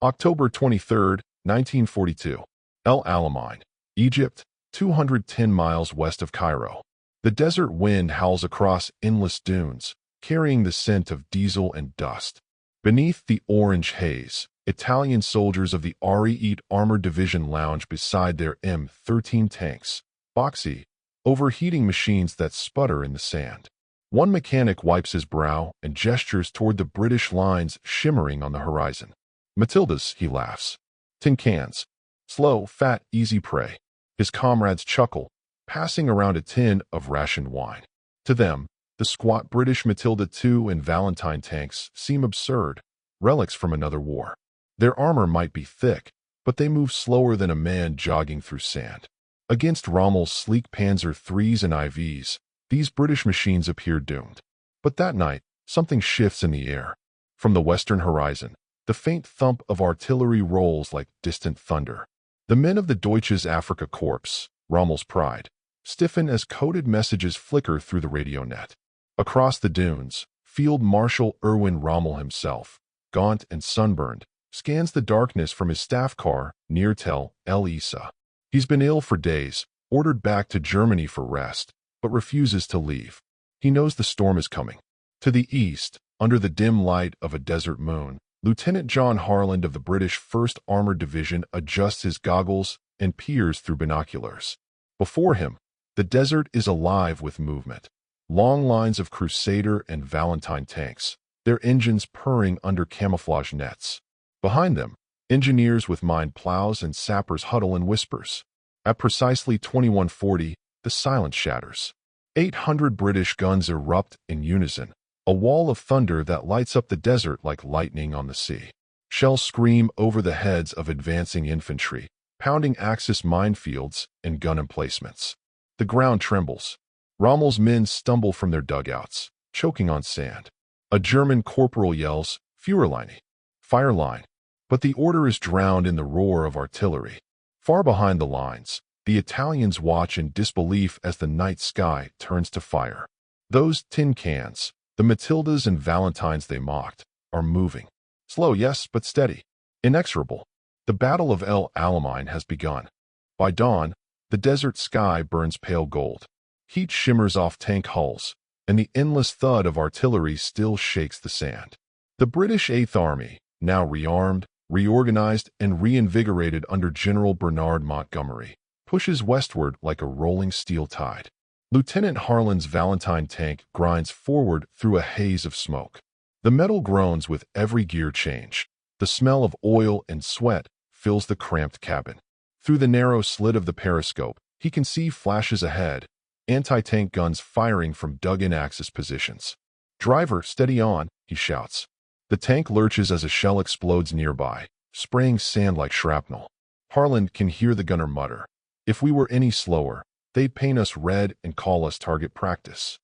October 23, 1942. El Alamein, Egypt, 210 miles west of Cairo. The desert wind howls across endless dunes, carrying the scent of diesel and dust. Beneath the orange haze, Italian soldiers of the RE-8 Armored Division lounge beside their M13 tanks, boxy, overheating machines that sputter in the sand. One mechanic wipes his brow and gestures toward the British lines shimmering on the horizon. Matildas, he laughs. Tin cans. Slow, fat, easy prey. His comrades chuckle, passing around a tin of rationed wine. To them, the squat British Matilda II and Valentine tanks seem absurd, relics from another war. Their armor might be thick, but they move slower than a man jogging through sand. Against Rommel's sleek Panzer IIIs and IVs, these British machines appear doomed. But that night, something shifts in the air. From the western horizon, the faint thump of artillery rolls like distant thunder. The men of the Deutsches Afrika Korps, Rommel's pride, stiffen as coded messages flicker through the radio net. Across the dunes, Field Marshal Erwin Rommel himself, gaunt and sunburned, scans the darkness from his staff car near Tel El Isa. He's been ill for days, ordered back to Germany for rest, but refuses to leave. He knows the storm is coming. To the east, under the dim light of a desert moon, Lieutenant John Harland of the British 1st Armored Division adjusts his goggles and peers through binoculars. Before him, the desert is alive with movement. Long lines of Crusader and Valentine tanks, their engines purring under camouflage nets. Behind them, engineers with mine plows and sappers huddle in whispers. At precisely 21:40, the silence shatters. 800 British guns erupt in unison, a wall of thunder that lights up the desert like lightning on the sea. Shells scream over the heads of advancing infantry, pounding Axis minefields and gun emplacements. The ground trembles. Rommel's men stumble from their dugouts, choking on sand. A German corporal yells, "Führerlinie," fire line. But the order is drowned in the roar of artillery. Far behind the lines, the Italians watch in disbelief as the night sky turns to fire. Those tin cans, the Matildas and Valentines they mocked, are moving. Slow, yes, but steady. Inexorable. The Battle of El Alamein has begun. By dawn, the desert sky burns pale gold. Heat shimmers off tank hulls, and the endless thud of artillery still shakes the sand. The British Eighth Army, now rearmed, reorganized, and reinvigorated under General Bernard Montgomery, pushes westward like a rolling steel tide. Lieutenant Harland's Valentine tank grinds forward through a haze of smoke. The metal groans with every gear change. The smell of oil and sweat fills the cramped cabin. Through the narrow slit of the periscope, he can see flashes ahead, anti-tank guns firing from dug-in Axis positions. "Driver, steady on," he shouts. The tank lurches as a shell explodes nearby, spraying sand like shrapnel. Harland can hear the gunner mutter, "If we were any slower, they'd paint us red and call us target practice."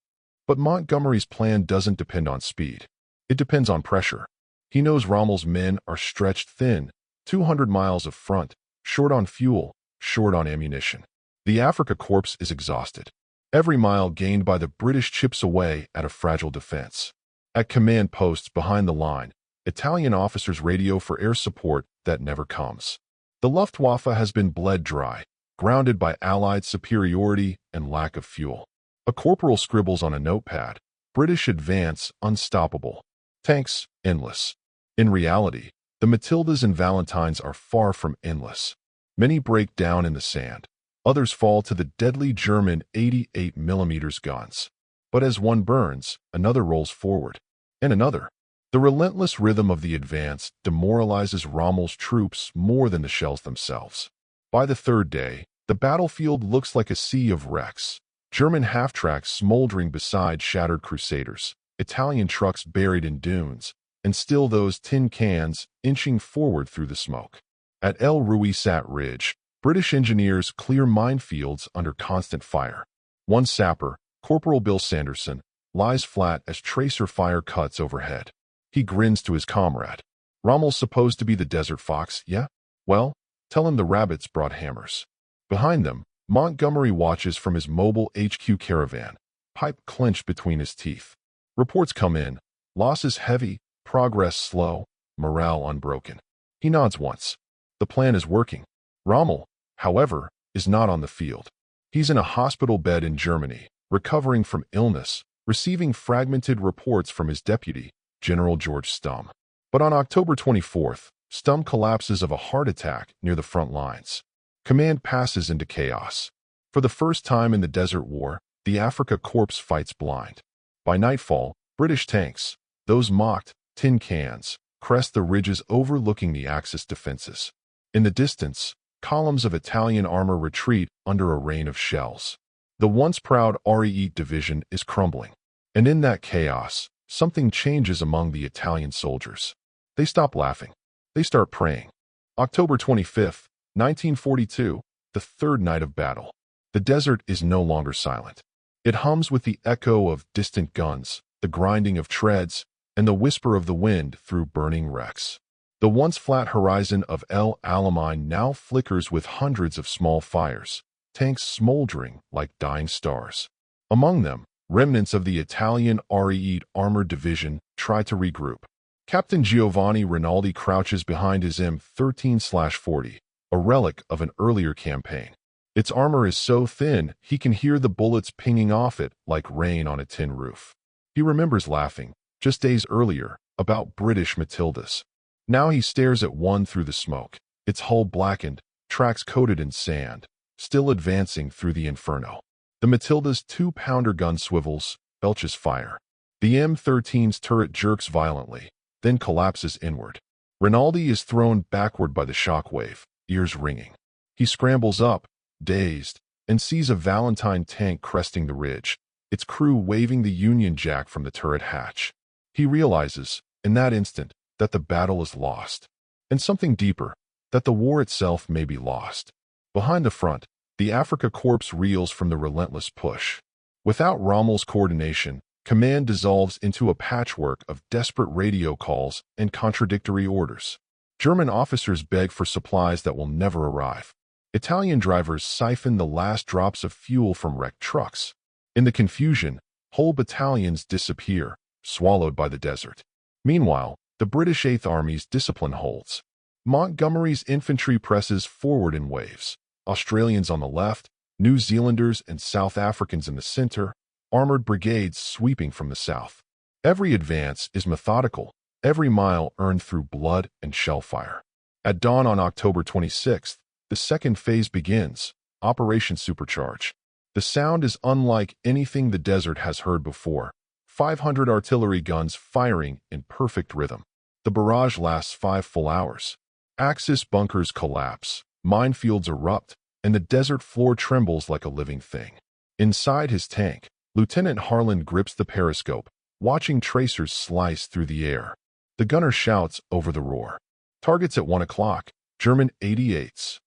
But Montgomery's plan doesn't depend on speed. It depends on pressure. He knows Rommel's men are stretched thin, 200 miles of front, short on fuel, short on ammunition. The Afrika Korps is exhausted. Every mile gained by the British chips away at a fragile defense. At command posts behind the line, Italian officers radio for air support that never comes. The Luftwaffe has been bled dry, grounded by Allied superiority and lack of fuel. A corporal scribbles on a notepad, "British advance unstoppable. Tanks endless." In reality, the Matildas and Valentines are far from endless. Many break down in the sand. Others fall to the deadly German 88mm guns. But as one burns, another rolls forward. And another. The relentless rhythm of the advance demoralizes Rommel's troops more than the shells themselves. By the third day, the battlefield looks like a sea of wrecks. German half-tracks smoldering beside shattered Crusaders, Italian trucks buried in dunes, and still those tin cans inching forward through the smoke. At El Ruisat Ridge, British engineers clear minefields under constant fire. One sapper, Corporal Bill Sanderson, lies flat as tracer fire cuts overhead. He grins to his comrade. "Rommel's supposed to be the desert fox, yeah? Well, tell him the rabbits brought hammers." Behind them, Montgomery watches from his mobile HQ caravan, pipe clenched between his teeth. Reports come in. Losses heavy, progress slow, morale unbroken. He nods once. The plan is working. Rommel, however, is not on the field. He's in a hospital bed in Germany, recovering from illness, receiving fragmented reports from his deputy, General George Stumm. But on October 24th, Stumm collapses of a heart attack near the front lines. Command passes into chaos. For the first time in the Desert War, the Afrika Korps fights blind. By nightfall, British tanks, those mocked tin cans, crest the ridges overlooking the Axis defenses. In the distance, columns of Italian armor retreat under a rain of shells. The once proud RE division is crumbling. And in that chaos, something changes among the Italian soldiers. They stop laughing. They start praying. October 25th, 1942, the third night of battle. The desert is no longer silent. It hums with the echo of distant guns, the grinding of treads, and the whisper of the wind through burning wrecks. The once flat horizon of El Alamein now flickers with hundreds of small fires, tanks smoldering like dying stars. Among them, remnants of the Italian RE armored division try to regroup. Captain Giovanni Rinaldi crouches behind his M13/40, a relic of an earlier campaign. Its armor is so thin he can hear the bullets pinging off it like rain on a tin roof. He remembers laughing, just days earlier, about British Matildas. Now he stares at one through the smoke, its hull blackened, tracks coated in sand, still advancing through the inferno. The Matilda's 2-pounder gun swivels, belches fire. The M13's turret jerks violently, then collapses inward. Rinaldi is thrown backward by the shockwave, ears ringing. He scrambles up, dazed, and sees a Valentine tank cresting the ridge, its crew waving the Union Jack from the turret hatch. He realizes, in that instant, that the battle is lost. And something deeper, that the war itself may be lost. Behind the front, the Afrika Korps reels from the relentless push. Without Rommel's coordination, command dissolves into a patchwork of desperate radio calls and contradictory orders. German officers beg for supplies that will never arrive. Italian drivers siphon the last drops of fuel from wrecked trucks. In the confusion, whole battalions disappear, swallowed by the desert. Meanwhile, the British Eighth Army's discipline holds. Montgomery's infantry presses forward in waves. Australians on the left, New Zealanders and South Africans in the center, armored brigades sweeping from the south. Every advance is methodical, every mile earned through blood and shellfire. At dawn on October 26th, the second phase begins, Operation Supercharge. The sound is unlike anything the desert has heard before. 500 artillery guns firing in perfect rhythm. The barrage lasts 5 full hours. Axis bunkers collapse, minefields erupt, and the desert floor trembles like a living thing. Inside his tank, Lieutenant Harlan grips the periscope, watching tracers slice through the air. The gunner shouts over the roar. Targets at 1 o'clock, German 88s.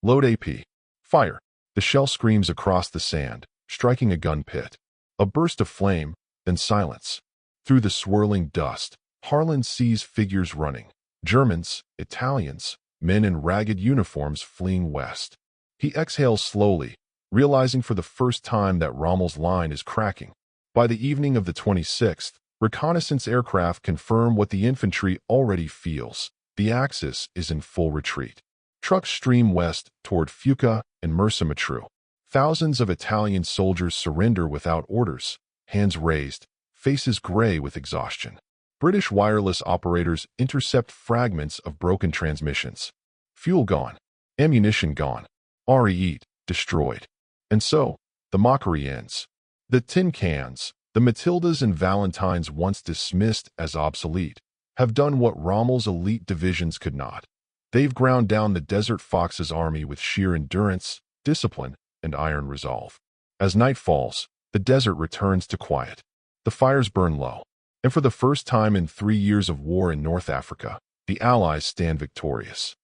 Load AP. Fire. The shell screams across the sand, striking a gun pit. A burst of flame, then silence. Through the swirling dust, Harlan sees figures running. Germans, Italians, men in ragged uniforms fleeing west. He exhales slowly, realizing for the first time that Rommel's line is cracking. By the evening of the 26th, reconnaissance aircraft confirm what the infantry already feels. The Axis is in full retreat. Trucks stream west toward Fuca and Mersa Matruh. Thousands of Italian soldiers surrender without orders, hands raised, faces gray with exhaustion. British wireless operators intercept fragments of broken transmissions. Fuel gone. Ammunition gone. RE destroyed. And so, the mockery ends. The tin cans, the Matildas and Valentines once dismissed as obsolete, have done what Rommel's elite divisions could not. They've ground down the Desert Fox's army with sheer endurance, discipline, and iron resolve. As night falls, the desert returns to quiet. The fires burn low. And for the first time in 3 years of war in North Africa, the Allies stand victorious.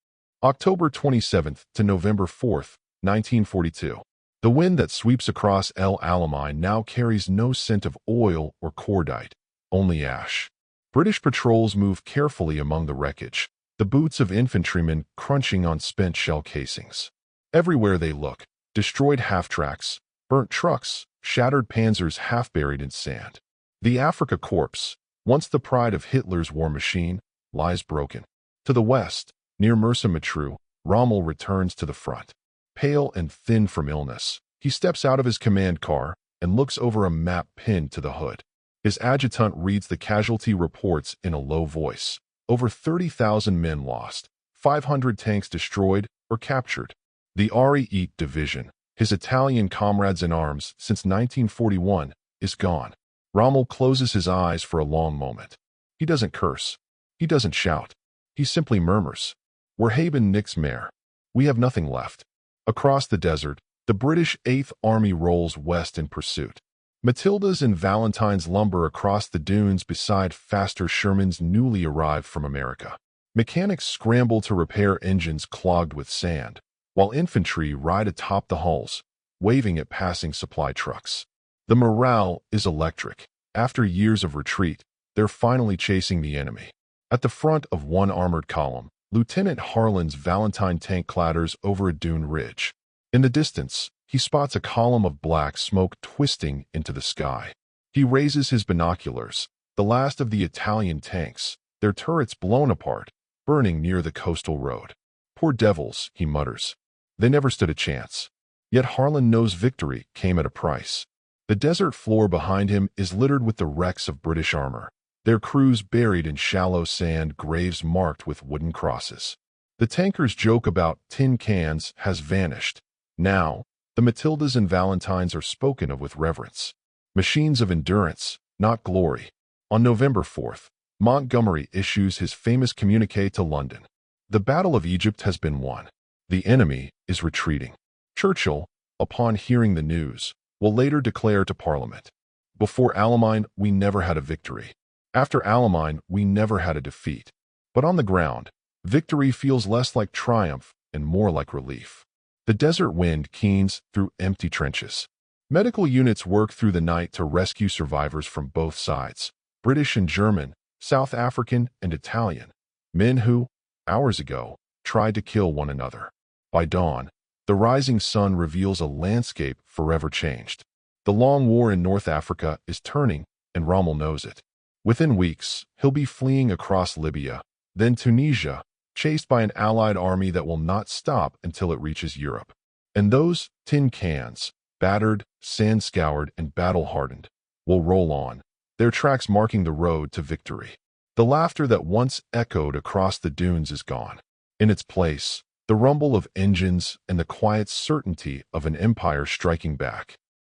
October 27th to November 4th, 1942. The wind that sweeps across El Alamein now carries no scent of oil or cordite, only ash. British patrols move carefully among the wreckage, the boots of infantrymen crunching on spent shell casings. Everywhere they look, destroyed half-tracks, burnt trucks, shattered panzers half buried in sand. The Afrika Korps, once the pride of Hitler's war machine, lies broken. To the west, Near Mersa Rommel returns to the front. Pale and thin from illness, he steps out of his command car and looks over a map pinned to the hood. His adjutant reads the casualty reports in a low voice. Over 30,000 men lost, 500 tanks destroyed or captured. The RE division, his Italian comrades in arms since 1941, is gone. Rommel closes his eyes for a long moment. He doesn't curse. He doesn't shout. He simply murmurs, "Wir haben nichts mehr." We have nothing left. Across the desert, the British 8th Army rolls west in pursuit. Matilda's and Valentine's lumber across the dunes beside faster Shermans newly arrived from America. Mechanics scramble to repair engines clogged with sand, while infantry ride atop the hulls, waving at passing supply trucks. The morale is electric. After years of retreat, they're finally chasing the enemy. At the front of one armored column, Lieutenant Harlan's Valentine tank clatters over a dune ridge. In the distance, he spots a column of black smoke twisting into the sky. He raises his binoculars. The last of the Italian tanks, their turrets blown apart, burning near the coastal road. Poor devils, he mutters. They never stood a chance. Yet Harlan knows victory came at a price. The desert floor behind him is littered with the wrecks of British armor, their crews buried in shallow sand graves marked with wooden crosses. The tanker's joke about tin cans has vanished. Now, the Matildas and Valentines are spoken of with reverence. Machines of endurance, not glory. On November 4th, Montgomery issues his famous communiqué to London. The Battle of Egypt has been won. The enemy is retreating. Churchill, upon hearing the news, will later declare to Parliament, "Before Alamein, we never had a victory. After Alamein, we never had a defeat." But on the ground, victory feels less like triumph and more like relief. The desert wind keens through empty trenches. Medical units work through the night to rescue survivors from both sides, British and German, South African and Italian, men who, hours ago, tried to kill one another. By dawn, the rising sun reveals a landscape forever changed. The long war in North Africa is turning, and Rommel knows it. Within weeks, he'll be fleeing across Libya, then Tunisia, chased by an allied army that will not stop until it reaches Europe. And those tin cans, battered, sand-scoured, and battle-hardened, will roll on, their tracks marking the road to victory. The laughter that once echoed across the dunes is gone. In its place, the rumble of engines and the quiet certainty of an empire striking back.